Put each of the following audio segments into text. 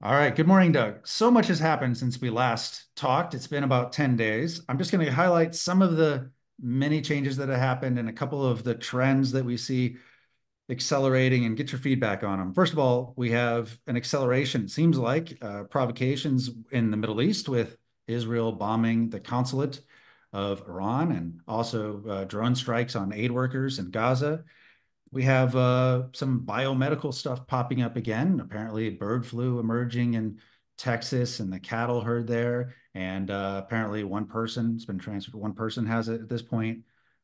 All right. Good morning, Doug. So much has happened since we last talked. It's been about 10 days. I'm just going to highlight some of the many changes that have happened and a couple of the trends that we see accelerating and get your feedback on them. First of all, we have an acceleration, it seems like, provocations in the Middle East with Israel bombing the consulate of Iran and also drone strikes on aid workers in Gaza. We have some biomedical stuff popping up again. Apparently, bird flu emerging in Texas and the cattle herd there. And apparently, one person's been transferred. One person has it at this point.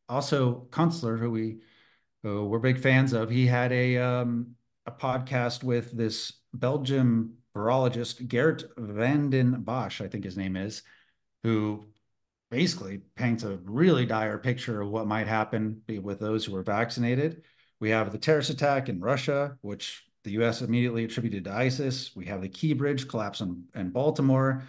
Also, Kunstler, who we're big fans of, he had a podcast with this Belgium virologist, Geert van den Bosch, I think his name is, who basically paints a really dire picture of what might happen with those who are vaccinated. We have the terrorist attack in Russia, which the US immediately attributed to ISIS. We have the Key Bridge collapse in Baltimore.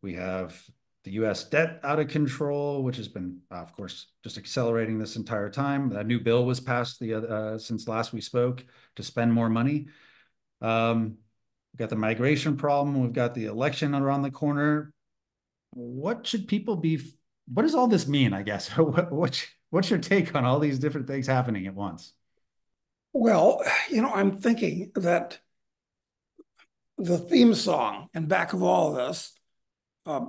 We have the US debt out of control, which has been, of course, just accelerating this entire time. A new bill was passed since last we spoke to spend more money. We've got the migration problem. We've got the election around the corner. What should people be what does all this mean, I guess? What's your take on all these different things happening at once? Well, I'm thinking that the theme song in back of all of this, uh,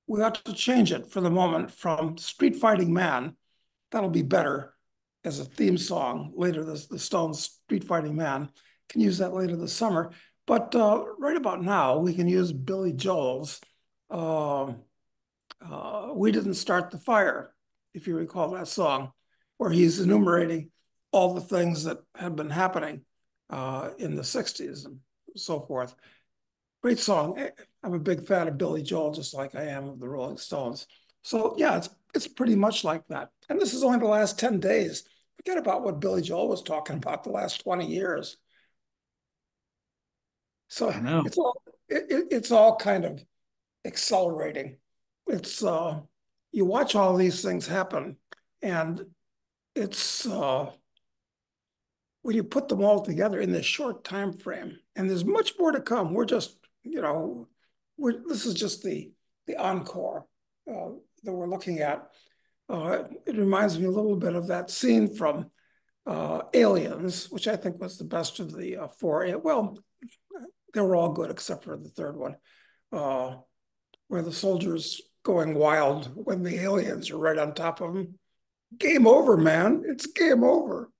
we ought to change it for the moment from Street Fighting Man. That'll be better as a theme song later. The Stones Street Fighting Man can use that later this summer. But right about now, we can use Billy Joel's uh, We Didn't Start the Fire, if you recall that song, where he's enumerating all the things that have been happening in the 60s and so forth. Great song. I'm a big fan of Billy Joel, just like I am of the Rolling Stones. So yeah, it's pretty much like that. And this is only the last 10 days. Forget about what Billy Joel was talking about the last 20 years. I So know. it's all kind of accelerating. It's you watch all these things happen, and it's when you put them all together in this short time frame, and there's much more to come. We're just, this is just the encore that we're looking at. It reminds me a little bit of that scene from Aliens, which I think was the best of the four. Well, they were all good except for the third one, uh, where the soldiers going wild when the aliens are right on top of them. Game over, man. It's game over.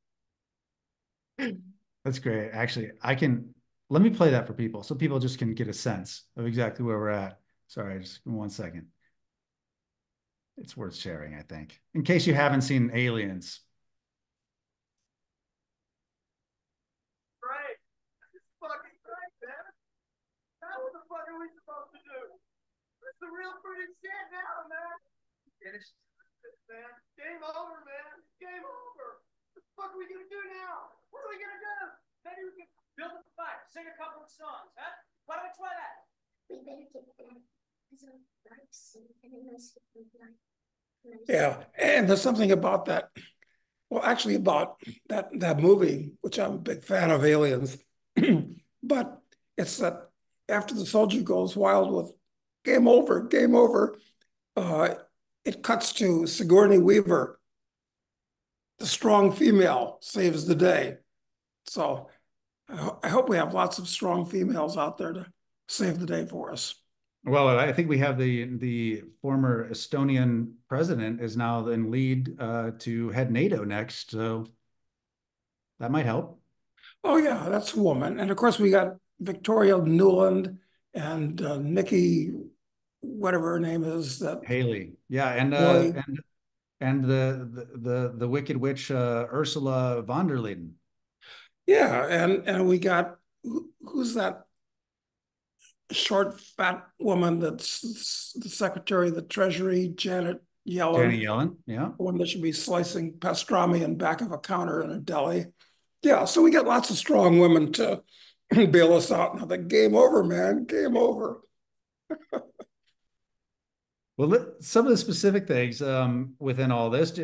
That's great. Actually, I can let me play that for people so people just can get a sense of exactly where we're at. Sorry, just give me 1 second. It's worth sharing, I think. In case you haven't seen Aliens. Right. It's fucking right, man. Now what the fuck are we supposed to do? It's the real pretty shit now, man. Finish this, man. Game over, man. Game over. What the fuck are we gonna do now? What are we gonna do? Maybe we can build up a fire, sing a couple of songs, huh? Why don't we try that? We better get that as a dark scene and a nice light. Yeah, and there's something about that. Well, actually, about that movie, which I'm a big fan of, Aliens, but it's that after the soldier goes wild with game over, uh, it cuts to Sigourney Weaver, the strong female saves the day. So I hope we have lots of strong females out there to save the day for us. Well, I think we have the former Estonian president is now in lead to head NATO next, so that might help. Oh yeah, that's a woman, and of course we got Victoria Newland and Nikki, whatever her name is, that Haley, yeah, Haley. and the Wicked Witch Ursula von der Leyen. Yeah, and we got who's that short fat woman that's the Secretary of the Treasury, Janet Janet Yellen, Yellen, yeah. the one that should be slicing pastrami in back of a counter in a deli. Yeah, so we got lots of strong women to bail us out. Now the game over, man, game over. Well, some of the specific things within all this,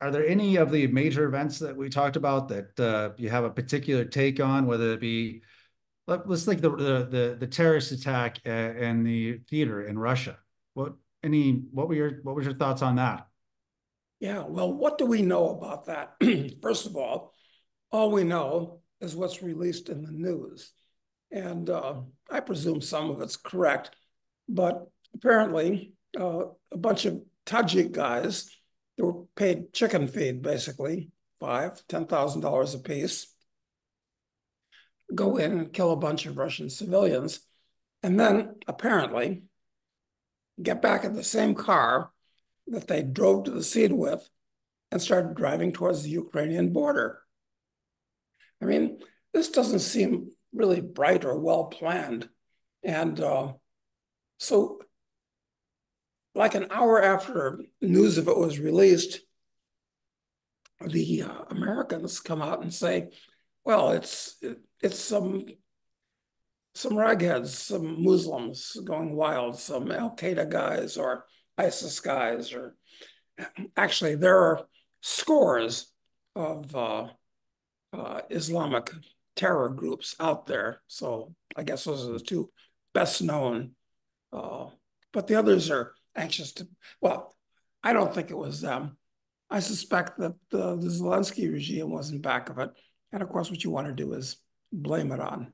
are there any of the major events that we talked about that you have a particular take on, whether it be let's like the terrorist attack and the theater in Russia. What was your thoughts on that? Yeah, well, what do we know about that? First of all we know is what's released in the news. And I presume some of it's correct, but apparently a bunch of Tajik guys that were paid chicken feed, basically, $10,000 a piece, go in and kill a bunch of Russian civilians, and then apparently get back in the same car that they drove to the scene with and started driving towards the Ukrainian border. I mean, this doesn't seem really bright or well planned. And so, like an hour after news of it was released, the Americans come out and say, "Well, it's some ragheads, some Muslims going wild, some Al Qaeda guys or ISIS guys, or actually there are scores of Islamic terror groups out there. So I guess those are the two best known. Uh, but the others are anxious to, well, I don't think it was them. I suspect that the Zelensky regime was in back of it. And of course, what you want to do is blame it on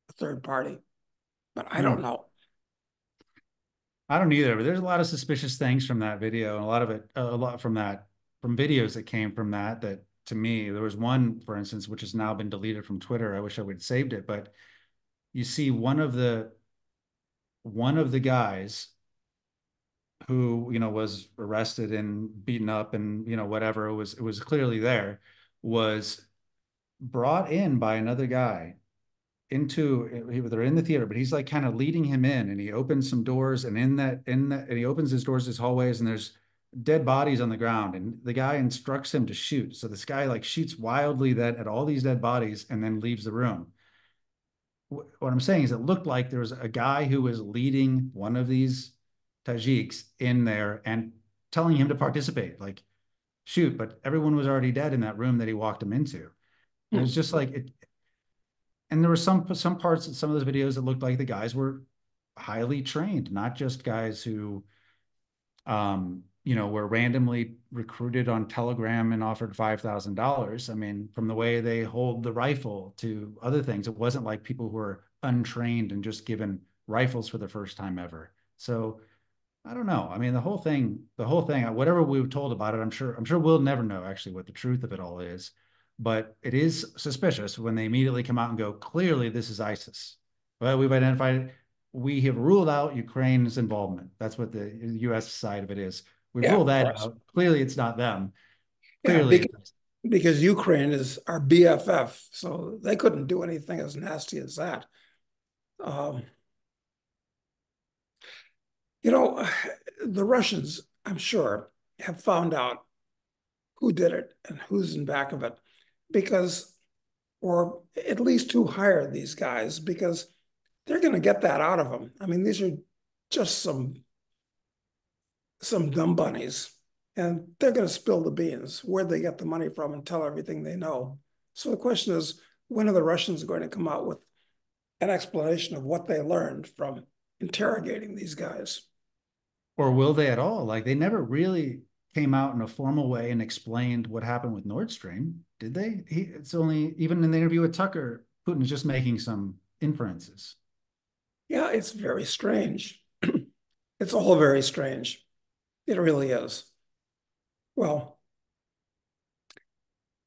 a third party. But I don't Hmm. know. I don't either, but there's a lot of suspicious things from that video, and a lot of it, a lot from videos that came from that to me, there was one, for instance, which has now been deleted from Twitter. I wish I would have saved it, but you see one of the guys who, was arrested and beaten up and, whatever, it was clearly there, was brought in by another guy they're in the theater, but he's like kind of leading him in, and he opens some doors, and and he opens his doors, his hallways, and there's dead bodies on the ground, and the guy instructs him to shoot. So this guy like shoots wildly that at all these dead bodies and then leaves the room. What I'm saying is it looked like there was a guy who was leading one of these Tajiks in there and telling him to participate, like shoot, but everyone was already dead in that room that he walked him into. And it was Hmm. just like it, and there were some parts of some of those videos that looked like the guys were highly trained, not just guys who were randomly recruited on Telegram and offered $5,000. I mean, from the way they hold the rifle to other things, it wasn't like people who were untrained and just given rifles for the first time ever. So I don't know. I mean, the whole thing, whatever we were told about it, I'm sure we'll never know actually what the truth of it all is. But it is suspicious when they immediately come out and go, clearly this is ISIS. Well, we have ruled out Ukraine's involvement. That's what the US side of it is. We've Yeah, ruled of that course. out. Clearly it's not them. Yeah, Clearly it's because Ukraine is our BFF, so they couldn't do anything as nasty as that. Um, you know, the Russians, I'm sure, have found out who did it and who's in back of it, because, or at least who hired these guys, because they're going to get that out of them. I mean, these are just some dumb bunnies, and they're going to spill the beans where they get the money from and tell everything they know. So the question is, when are the Russians going to come out with an explanation of what they learned from interrogating these guys? or will they at all? Like they never really came out in a formal way and explained what happened with Nord Stream, did they? It's only even in the interview with Tucker, Putin is just making some inferences. Yeah, it's very strange. It's all very strange. It really is. Well,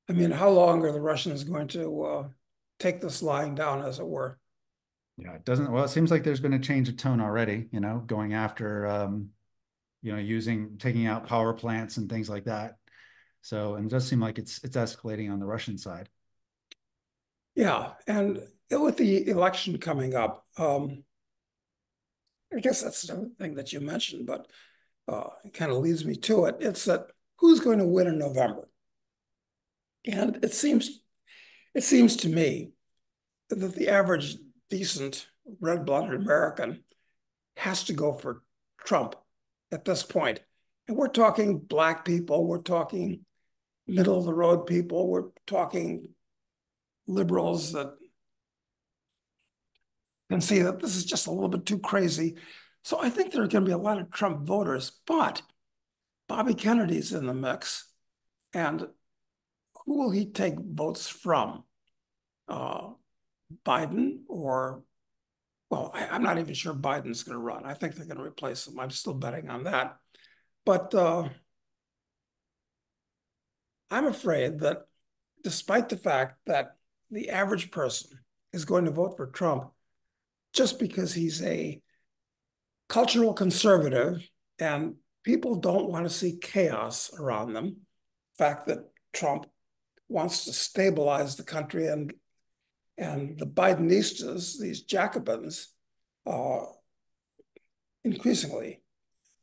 I mean, how long are the Russians going to take this lying down, as it were? Yeah, it doesn't. Well, it seems like there's been a change of tone already. Going after, taking out power plants and things like that. So, and it does seem like it's escalating on the Russian side. Yeah, and with the election coming up, I guess that's another thing that you mentioned, but it kind of leads me to it. It's that who's going to win in November? And it seems to me that the average decent red-blooded American has to go for Trump at this point. And we're talking black people, we're talking middle of the road people, we're talking liberals that can see that this is just a little bit too crazy. So I think there are going to be a lot of Trump voters, but Bobby Kennedy's in the mix. And who will he take votes from? Uh, Biden or, well, I'm not even sure Biden's going to run. I think they're going to replace him. I'm still betting on that. But I'm afraid that despite the fact that the average person is going to vote for Trump just because he's a cultural conservative and people don't want to see chaos around them. The fact that Trump wants to stabilize the country and the Bidenistas, these Jacobins, uh, increasingly,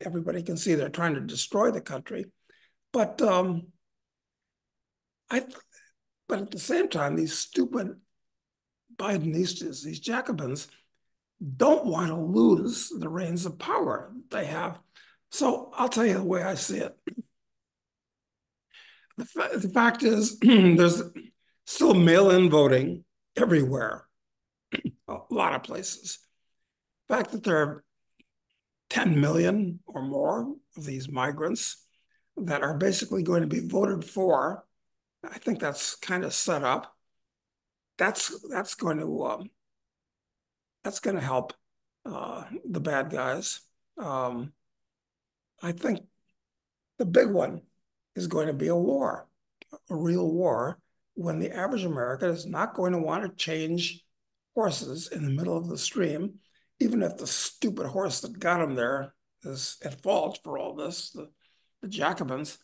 everybody can see they're trying to destroy the country. But I, but at the same time, these stupid Bidenistas, these Jacobins, don't want to lose the reins of power they have. So I'll tell you the way I see it. The fact is, there's still mail-in voting everywhere, a lot of places. The fact that there are 10 million or more of these migrants that are basically going to be voted for, I think that's kind of set up. That's going to help the bad guys. Um, I think the big one is going to be a war, a real war, when the average American is not going to want to change horses in the middle of the stream, even if the stupid horse that got him there is at fault for all this, the Jacobins.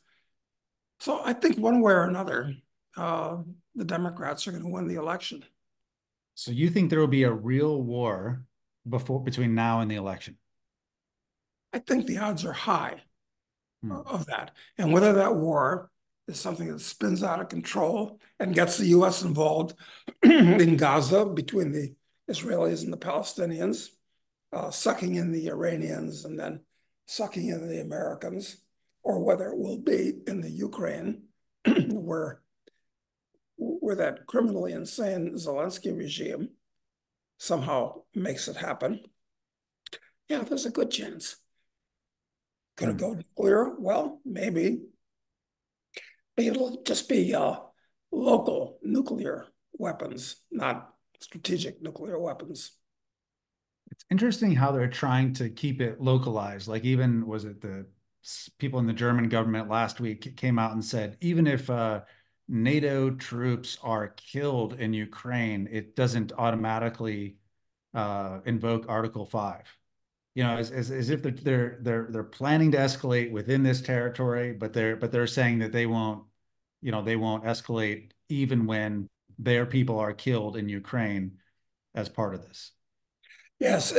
So I think one way or another, uh, the Democrats are going to win the election. So you think there will be a real war between now and the election? I think the odds are high Hmm. of that. And whether that war is something that spins out of control and gets the US involved in Gaza between the Israelis and the Palestinians, sucking in the Iranians and then sucking in the Americans, or whether it will be in the Ukraine, where that criminally insane Zelensky regime somehow makes it happen. Yeah, there's a good chance. Could it Hmm. go nuclear? Well, maybe. It'll just be local nuclear weapons, not strategic nuclear weapons. It's interesting how they're trying to keep it localized. Like even was it the people in the German government last week came out and said even if NATO troops are killed in Ukraine, it doesn't automatically invoke Article 5. You know, as if they're planning to escalate within this territory, but they're saying that they won't, they won't escalate even when their people are killed in Ukraine as part of this. Yes,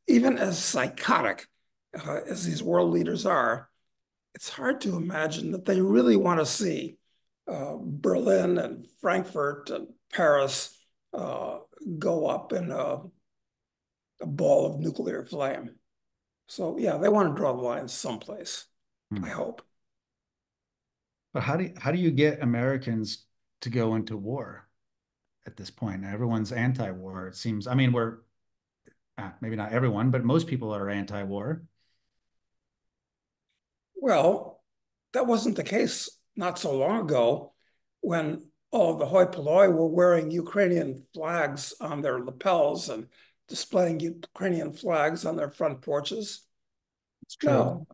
even as psychotic as these world leaders are, it's hard to imagine that they really want to see Berlin and Frankfurt and Paris uh, go up in a ball of nuclear flame. So yeah, they want to draw the line someplace, I Hmm. hope. But how do you get Americans to go into war at this point? Everyone's anti-war. It seems. I mean, we're maybe not everyone, but most people are anti-war. Well, that wasn't the case not so long ago when all of the hoi polloi were wearing Ukrainian flags on their lapels and displaying Ukrainian flags on their front porches. It's true. No,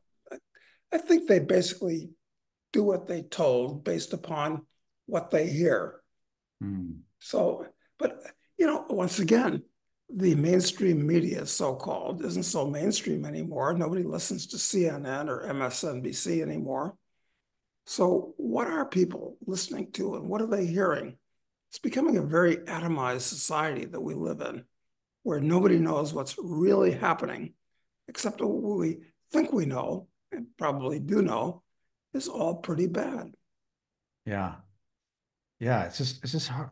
I think they basically do what they told based upon what they hear. Hmm. So, but once again, the mainstream media, so-called, isn't so mainstream anymore. Nobody listens to CNN or MSNBC anymore. So what are people listening to and what are they hearing? It's becoming a very atomized society that we live in, where nobody knows what's really happening, except what we think we know, and probably do know, is all pretty bad. Yeah. Yeah, it's just hard.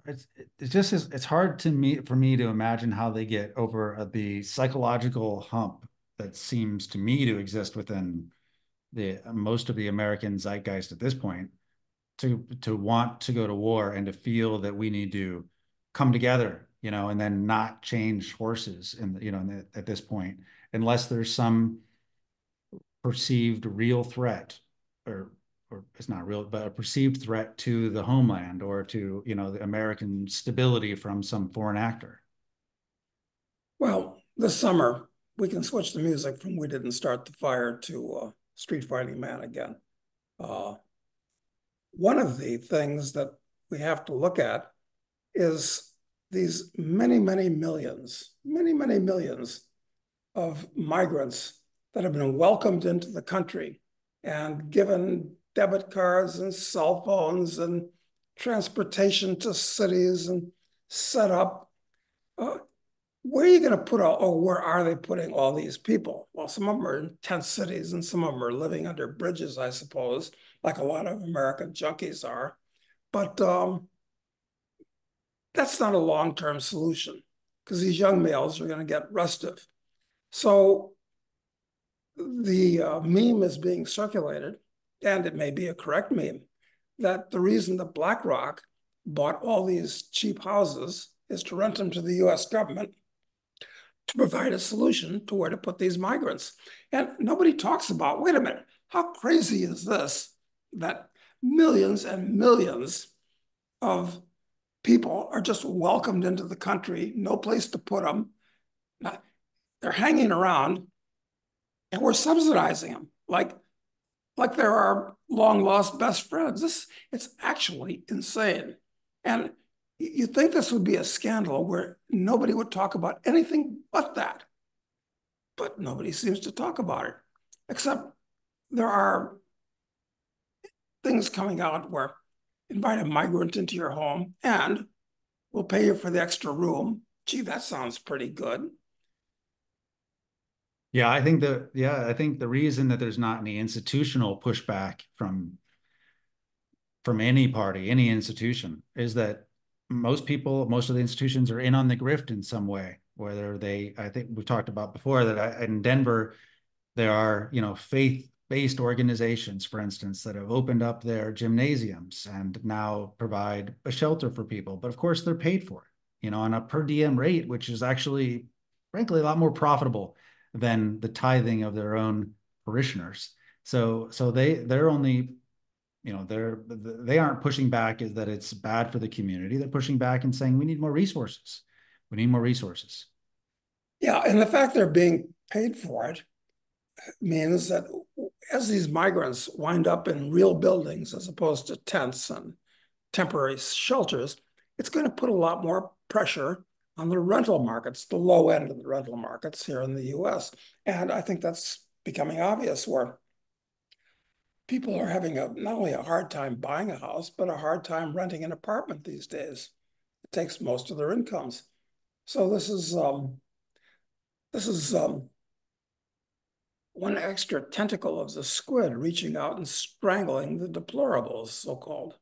It's hard to me for me to imagine how they get over the psychological hump that seems to me to exist within the most of the American zeitgeist at this point to want to go to war and to feel that we need to come together and then not change horses at this point, unless there's some perceived real threat, or it's not real, but a perceived threat to the homeland or to, the American stability from some foreign actor. Well, this summer, we can switch the music from We Didn't Start the Fire to Street Fighting Man again. Uh, one of the things that we have to look at is these many, many millions of migrants that have been welcomed into the country and given debit cards and cell phones and transportation to cities and set up. Where are you going to put or where are they putting all these people? Well, some of them are in tent cities and some of them are living under bridges, I suppose, like a lot of American junkies are. But that's not a long-term solution because these young males are going to get restive. So the meme is being circulated, and it may be a correct meme, that the reason that BlackRock bought all these cheap houses is to rent them to the US government to provide a solution to where to put these migrants. And nobody talks about, wait a minute, how crazy is this that millions and millions of people are just welcomed into the country, no place to put them. They're hanging around and we're subsidizing them like they're our long lost best friends. It's actually insane. And you think this would be a scandal where nobody would talk about anything but that. But nobody seems to talk about it, except there are things coming out where invite a migrant into your home and we'll pay you for the extra room. Gee, that sounds pretty good. Yeah, I think the reason that there's not any institutional pushback from any party, any institution, is that most of the institutions are in on the grift in some way. I think we've talked about before that in Denver, there are, faith-based organizations, for instance, that have opened up their gymnasiums and now provide a shelter for people. But of course, they're paid for it, on a per diem rate, which is actually, frankly, a lot more profitable than the tithing of their own parishioners. So they're only, they aren't pushing back is that it's bad for the community. They're pushing back and saying we need more resources. We need more resources. Yeah, and the fact they're being paid for it means that as these migrants wind up in real buildings as opposed to tents and temporary shelters, it's going to put a lot more pressure on the rental markets, the low end of the rental markets here in the US. And I think that's becoming obvious where people are having not only a hard time buying a house, but a hard time renting an apartment these days. It takes most of their incomes. So this is one extra tentacle of the squid reaching out and strangling the deplorables, so-called.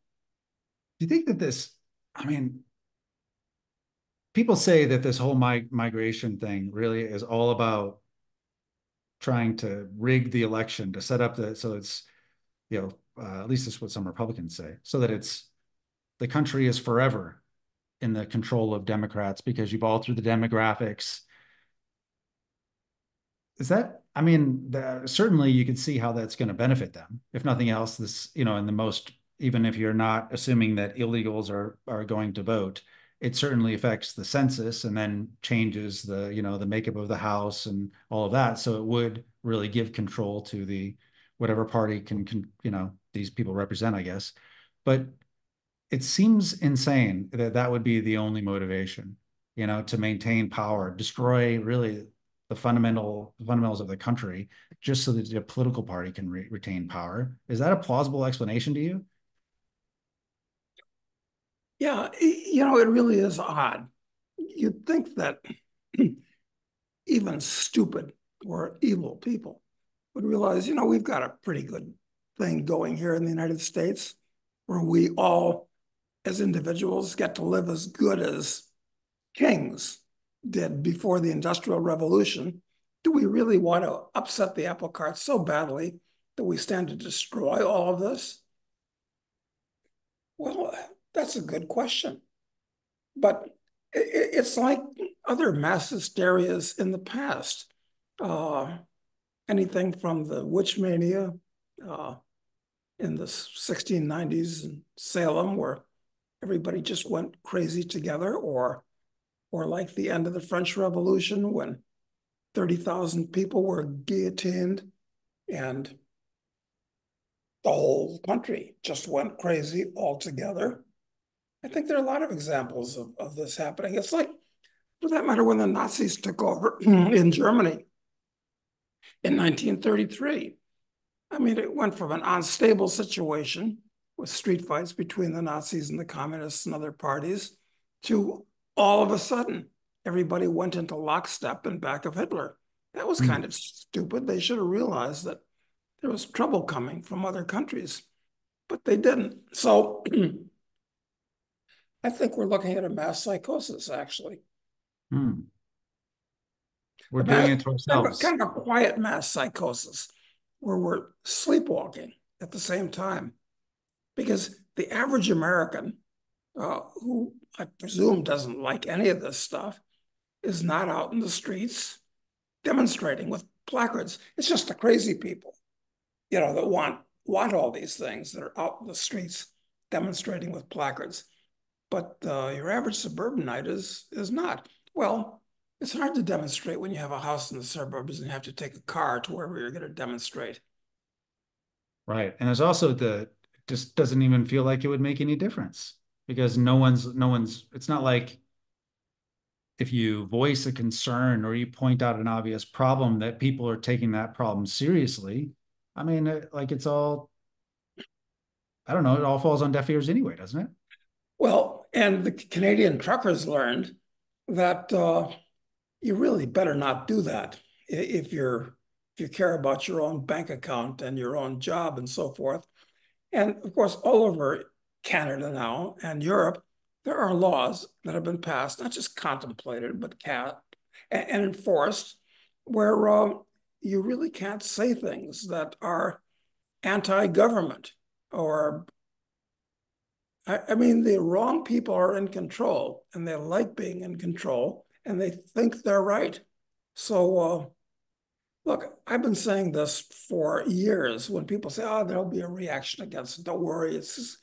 Do you think that I mean, people say that this whole migration thing really is all about trying to rig the election to set up so it's, at least that's what some Republicans say, so that the country is forever in the control of Democrats because you've all through the demographics. I mean, certainly you can see how that's going to benefit them. If nothing else, even if you're not assuming that illegals are going to vote, it certainly affects the census and then changes the makeup of the House and all of that. So it would really give control to whatever party can these people represent, I guess. But it seems insane that that would be the only motivation, to maintain power, destroy really the fundamentals of the country, just so that the political party can retain power. Is that a plausible explanation to you? Yeah, it really is odd. You'd think that even stupid or evil people would realize, we've got a pretty good thing going here in the United States where we all, as individuals, get to live as good as kings did before the Industrial Revolution. Do we really want to upset the apple cart so badly that we stand to destroy all of this? Well, that's a good question. But It's like other mass hysterias in the past. Uh, Anything from the witch mania uh, in the 1690s in Salem, where everybody just went crazy together, or like the end of the French Revolution when 30,000 people were guillotined and the whole country just went crazy altogether. I think there are a lot of examples of this happening. It's like, for that matter, when the Nazis took over in Germany in 1933. I mean, it went from an unstable situation with street fights between the Nazis and the communists and other parties to all of a sudden, everybody went into lockstep in back of Hitler. That was kind Hmm. of stupid. They should have realized that there was trouble coming from other countries, but they didn't. So I think we're looking at a mass psychosis, actually. Hmm. We're A doing mass, it to ourselves. kind of a quiet mass psychosis where we're sleepwalking at the same time. Because the average American, who I presume doesn't like any of this stuff, is not out in the streets demonstrating with placards. It's just the crazy people, that want all these things that are out in the streets demonstrating with placards. But your average suburbanite is not. Well, it's hard to demonstrate when you have a house in the suburbs and you have to take a car to wherever you're going to demonstrate. Right. And there's also just doesn't even feel like it would make any difference because no one's, it's not like if you voice a concern or you point out an obvious problem that people are taking that problem seriously. I mean, like it's all, I don't know, it all falls on deaf ears anyway, doesn't it? Well, and the Canadian truckers learned that you really better not do that if you care about your own bank account and your own job and so forth. And of course, all over Canada now and Europe, there are laws that have been passed, not just contemplated, but and enforced, where you really can't say things that are anti-government or I mean, the wrong people are in control and they like being in control and they think they're right. So, look, I've been saying this for years when people say, oh, there'll be a reaction against it. Don't worry. It's just,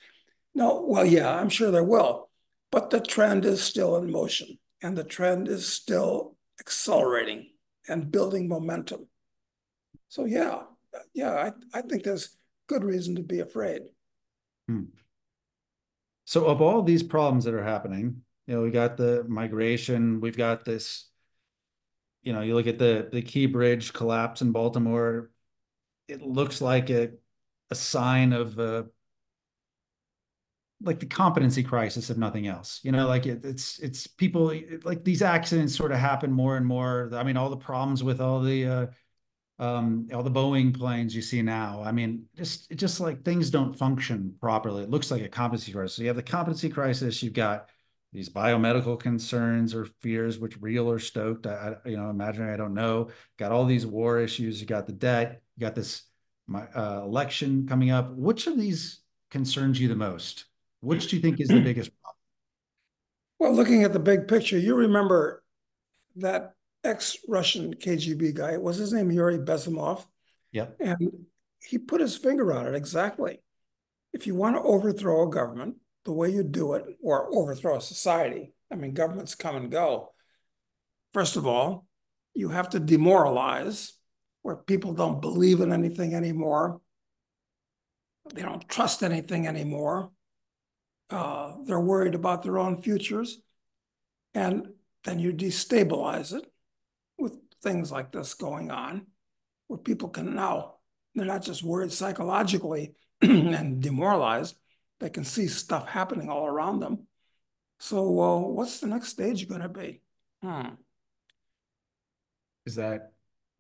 no, well, yeah, I'm sure there will. But the trend is still in motion and the trend is still accelerating and building momentum. So, I think there's good reason to be afraid. Hmm. So of all these problems that are happening, we got the migration, we've got this, you look at the Key Bridge collapse in Baltimore, it looks like a sign of like the competency crisis, if nothing else. Like it's people like these accidents sort of happen more and more. I mean, all the problems with all the Boeing planes you see now. I mean, just like things don't function properly. It looks like a competency crisis. So you have the competency crisis. You've got these biomedical concerns or fears, which real or stoked. Imaginary. I don't know. Got all these war issues. You got the debt. You got this election coming up. Which of these concerns you the most? Which do you think is the biggest problem? Well, looking at the big picture, you remember that ex-Russian KGB guy, was his name Yuri Bezimov? Yep. And he put his finger on it exactly. If you want to overthrow a government, the way you do it, or overthrow a society, I mean, governments come and go. First of all, you have to demoralize where people don't believe in anything anymore. They don't trust anything anymore. They're worried about their own futures. And then you destabilize it with things like this going on, where people can now, they're not just worried psychologically and demoralized, they can see stuff happening all around them. So, what's the next stage going to be? Hmm. Is that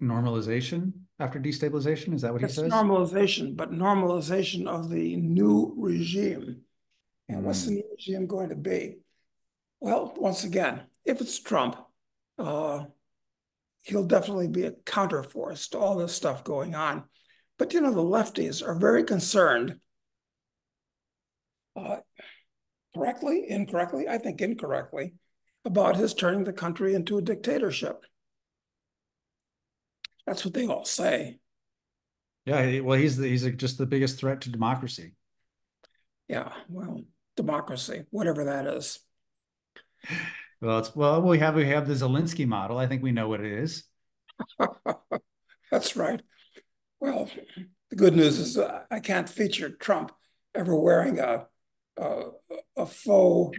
normalization after destabilization? Is that what he It's says? normalization, but normalization of the new regime. And what's the Mm. new regime going to be? Well, once again, if it's Trump, uh, he'll definitely be a counterforce to all this stuff going on. But the lefties are very concerned, uh, correctly, incorrectly, I think incorrectly, about his turning the country into a dictatorship. That's what they all say. Yeah, well, he's just the biggest threat to democracy. Yeah, well, democracy, whatever that is. Well, we have the Zelensky model. I think we know what it is. That's right. Well, the good news is I can't feature Trump ever wearing a, a faux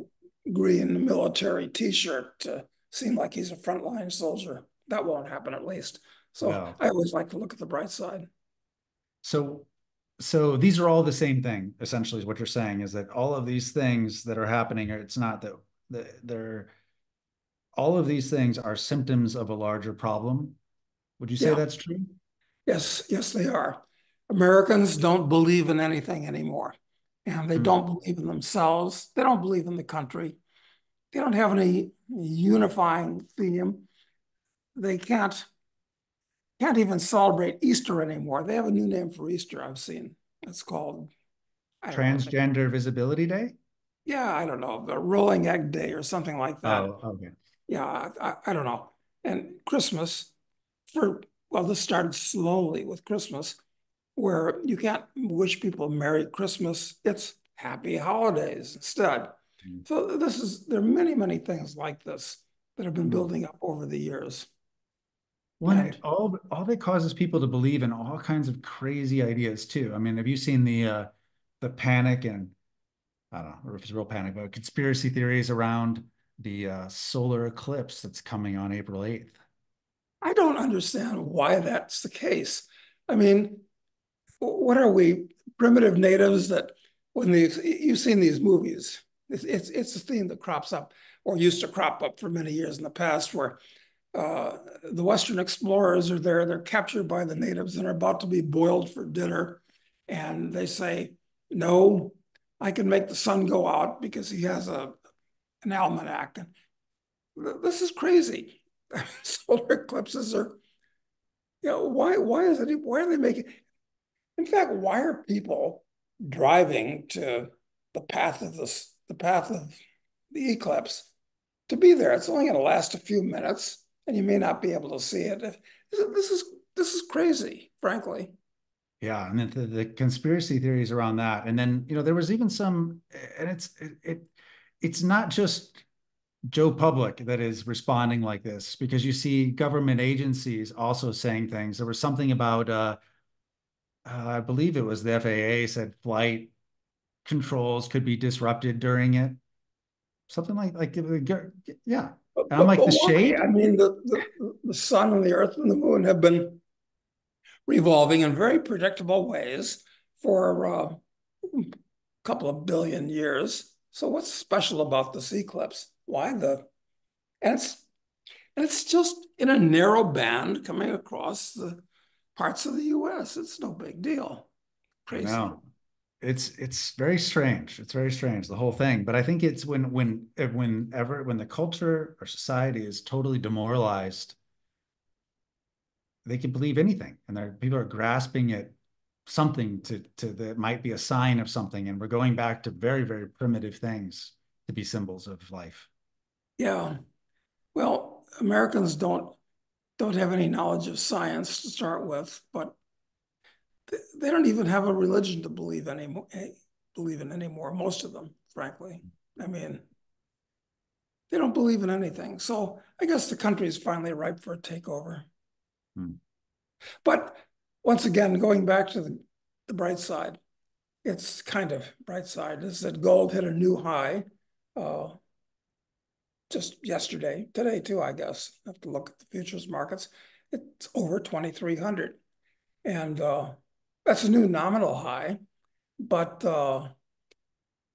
green military T-shirt to seem like he's a frontline soldier. That won't happen, at least. So Well, I always like to look at the bright side. so so these are all the same thing, essentially, is what you're saying, is that all of these things that are happening, it's not that they're all of these things are symptoms of a larger problem. Would you say Yeah, that's true? yes, yes, they are. Americans don't believe in anything anymore, and they Hmm. don't believe in themselves. They don't believe in the country. They don't have any unifying theme. They can't even celebrate Easter anymore. They have a new name for Easter I've seen. It's called, I don't know, Transgender Visibility Day? yeah, I don't know, the Rolling Egg Day or something like that. Oh, okay. Yeah, I don't know. And Christmas, for, well, this started slowly with Christmas, where you can't wish people Merry Christmas. It's Happy Holidays instead. Hmm. So there are many, many things like this that have been Hmm. building up over the years. One, And all that causes people to believe in all kinds of crazy ideas too. I mean, have you seen the panic and I don't know if it's real panic, but conspiracy theories around the solar eclipse that's coming on April 8th? I don't understand why that's the case. I mean, what are we, primitive natives that when you've seen these movies, it's a theme that crops up or used to crop up for many years in the past where the Western explorers are there, they're captured by the natives and are about to be boiled for dinner. And they say, no, I can make the sun go out because he has an almanac. And this is crazy. Solar eclipses are, why are they making, in fact, why are people driving to the path of the eclipse to be there? It's only going to last a few minutes, and you may not be able to see it. This is this is crazy, frankly. Yeah, and then the conspiracy theories around that, and then there was even some, and it's not just Joe Public that is responding like this because you see government agencies also saying things. There was something about I believe it was the FAA said flight controls could be disrupted during it. Something like yeah. And I'm like But the why? I shade. mean, the sun and the earth and the moon have been revolving in very predictable ways for a couple of billion years. So what's special about this eclipse? Why the and it's just in a narrow band coming across the parts of the US. It's no big deal. I Crazy. know. It's very strange. It's very strange, the whole thing. But I think it's when the culture or society is totally demoralized, they can believe anything. And people are grasping at something to that might be a sign of something. And we're going back to very, very primitive things to be symbols of life. Yeah. Well, Americans don't have any knowledge of science to start with, but they don't even have a religion to believe in anymore, most of them, frankly. I mean, they don't believe in anything. So I guess the country is finally ripe for a takeover. Hmm. But once again, going back to the bright side, it's kind of bright side is that gold hit a new high uh, just yesterday, today too, I guess. I have to look at the futures markets. It's over 2,300. And that's a new nominal high. But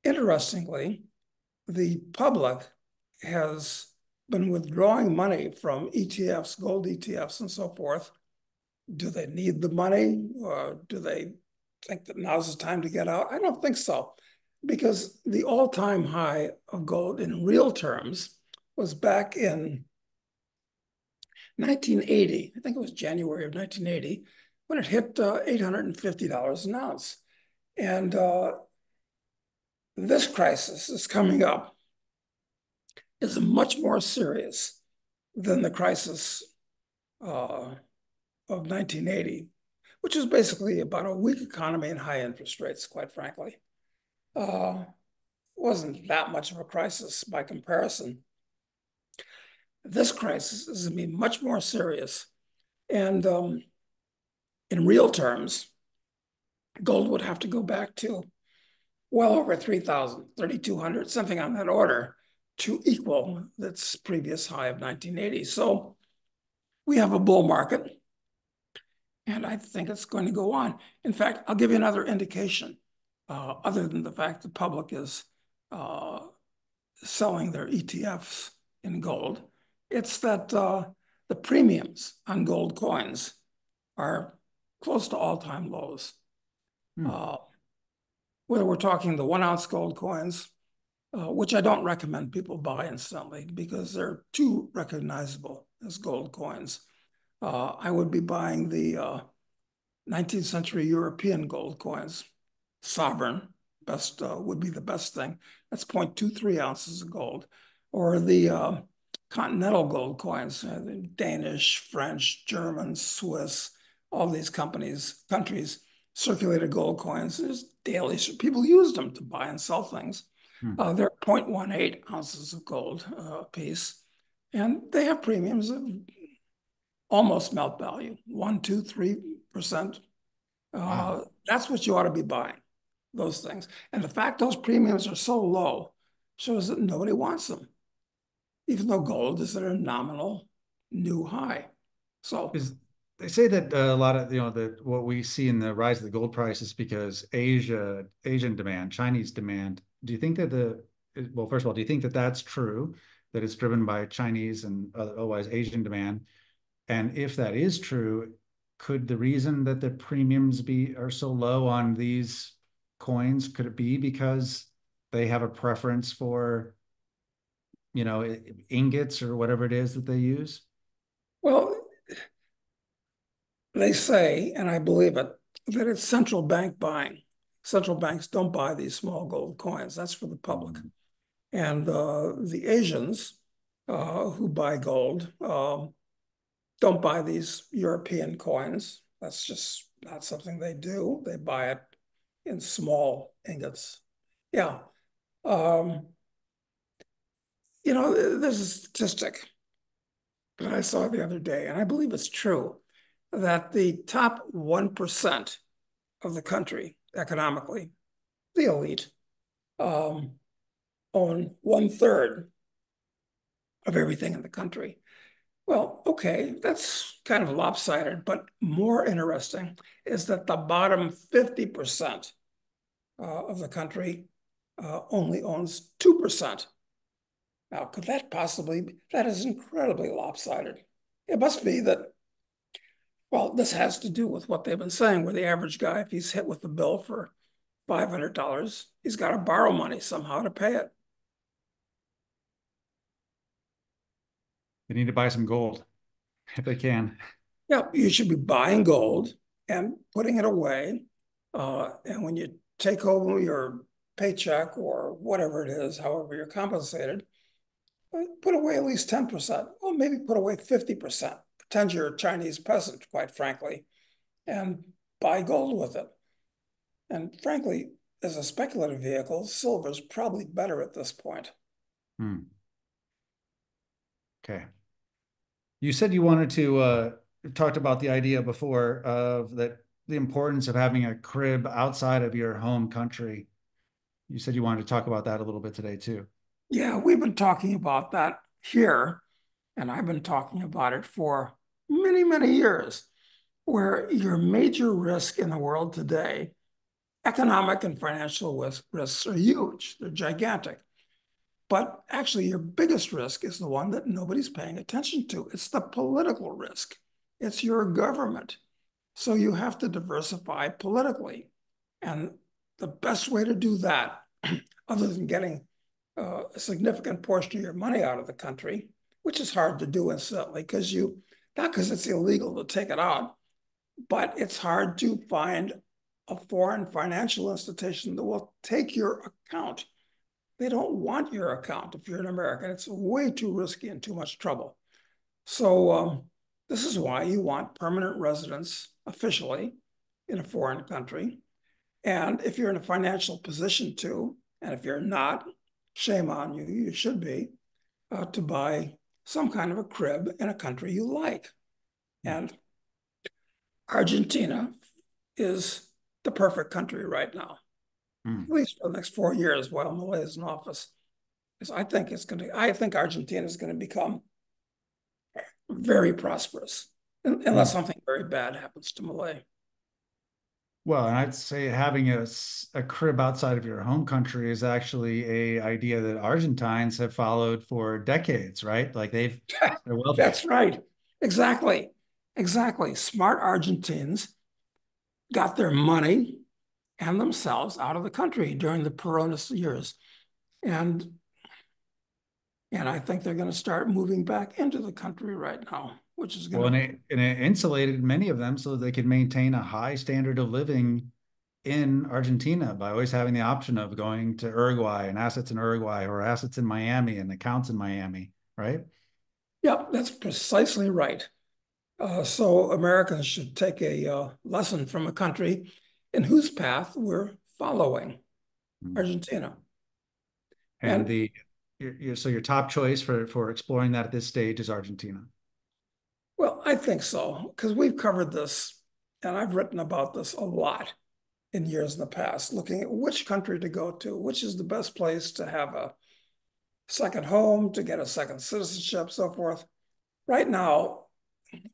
interestingly, the public has been withdrawing money from ETFs, gold ETFs, and so forth. Do they need the money? Or do they think that now's the time to get out? I don't think so, because the all-time high of gold in real terms was back in 1980. I think it was January of 1980 when it hit $850 an ounce. And this crisis is coming up is much more serious than the crisis of 1980, which is basically about a weak economy and high interest rates, quite frankly. Wasn't that much of a crisis by comparison. This crisis is going to be much more serious. And in real terms, gold would have to go back to well over 3,000, 3,200, something on that order to equal its previous high of 1980. So we have a bull market, and I think it's going to go on. In fact, I'll give you another indication, other than the fact the public is selling their ETFs in gold. It's that the premiums on gold coins are close to all-time lows. Hmm. Whether we're talking the 1-ounce gold coins, which I don't recommend people buy instantly because they're too recognizable as gold coins. I would be buying the 19th century European gold coins. Sovereign would be the best thing. That's 0.23 ounces of gold. Or the continental gold coins, the Danish, French, German, Swiss, all these countries circulated gold coins. There's daily, people used them to buy and sell things. Hmm. They're 0.18 ounces of gold a piece. And they have premiums of almost melt value, 1, 2, 3%. Wow. That's what you ought to be buying, those things. And the fact those premiums are so low shows that nobody wants them, even though gold is at a nominal new high. So, Is they say that a lot of that what we see in the rise of the gold price is because Asian demand, Chinese demand. Do you think that well, first of all, do you think that that's true, that it's driven by Chinese and otherwise Asian demand? And if that is true, could the reason that the premiums are so low on these coins, could it be because they have a preference for, ingots or whatever it is that they use? well, they say, and I believe it, that it's central bank buying. Central banks don't buy these small gold coins. That's for the public. Mm. And the Asians who buy gold don't buy these European coins. That's just not something they do. They buy it in small ingots. Yeah. Um, there's a statistic that I saw the other day, and I believe it's true, that the top 1% of the country economically, the elite, um, own 1/3 of everything in the country. Well, okay, that's kind of lopsided, but more interesting is that the bottom 50% of the country only owns 2%. Now, could that possibly be? That is incredibly lopsided. It must be that, well, this has to do with what they've been saying, where the average guy, if he's hit with a bill for $500, he's got to borrow money somehow to pay it. They need to buy some gold if they can. Yeah, you should be buying gold and putting it away. And when you take over your paycheck or whatever it is, however you're compensated, put away at least 10%. Well, maybe put away 50%. Pretend you're a Chinese peasant, quite frankly, and buy gold with it. And frankly, as a speculative vehicle, silver is probably better at this point. Hmm. Okay. You said you wanted to talked about the idea before of that the importance of having a crib outside of your home country. You said you wanted to talk about that a little bit today too. Yeah, we've been talking about that here, and I've been talking about it for many, many years, where your major risk in the world today, economic and financial risks are huge. They're gigantic. But actually, your biggest risk is the one that nobody's paying attention to. It's the political risk. It's your government. So you have to diversify politically. And the best way to do that, other than getting a significant portion of your money out of the country, which is hard to do incidentally, not because it's illegal to take it out, but it's hard to find a foreign financial institution that will take your account. They don't want your account if you're an American. It's way too risky and too much trouble. So this is why you want permanent residence officially in a foreign country. And if you're in a financial position to, and if you're not, shame on you, you should be, to buy some kind of a crib in a country you like. And Argentina is the perfect country right now, Mm. at least for the next 4 years while Milei is in office. Because I think Argentina is going to become very prosperous, unless Mm. something very bad happens to Malay. Well, and I'd say having a crib outside of your home country is actually a idea that Argentines have followed for decades, right? Like they're wealthy. That's right. Exactly. Exactly. Smart Argentines got their money and themselves out of the country during the Peronist years. And I think they're going to start moving back into the country right now, which is going Well, to, and it insulated many of them so they could maintain a high standard of living in Argentina by always having the option of going to Uruguay and assets in Uruguay or assets in Miami and accounts in Miami, right? yeah, that's precisely right. So Americans should take a lesson from a country in whose path we're following, Mm. Argentina. And And the so your top choice for exploring that at this stage is Argentina. well, I think so, because we've covered this and I've written about this a lot in years in the past, looking at which country to go to, which is the best place to have a second home, to get a second citizenship, so forth. Right now,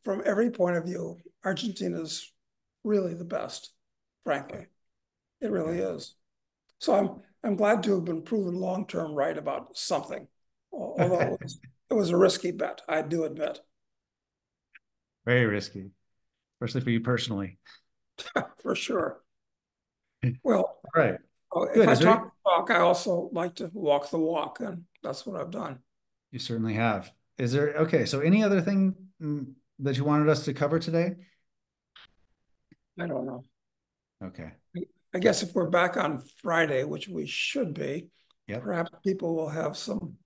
from every point of view, Argentina is really the best, Okay. frankly. It really Okay. is. So I'm glad to have been proven long-term right about something, although it was a risky bet, I do admit. Very risky, especially for you personally. For sure. All Well, right. if Good. I Is there talk the talk, I also like to walk the walk, and that's what I've done. You certainly have. Is there okay, so any other thing that you wanted us to cover today? I don't know. Okay. I guess if we're back on Friday, which we should be, Yep. perhaps people will have some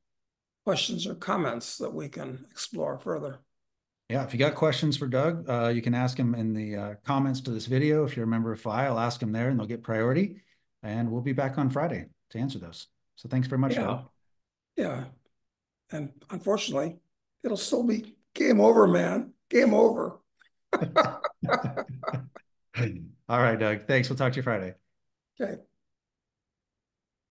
questions or comments that we can explore further. Yeah, if you got questions for Doug, you can ask him in the comments to this video. If you're a member of File, ask him there and they'll get priority. And we'll be back on Friday to answer those. So thanks very much, Yeah, Doug. yeah. And unfortunately, it'll still be game over, man. Game over. All right, Doug. Thanks. We'll talk to you Friday. Okay.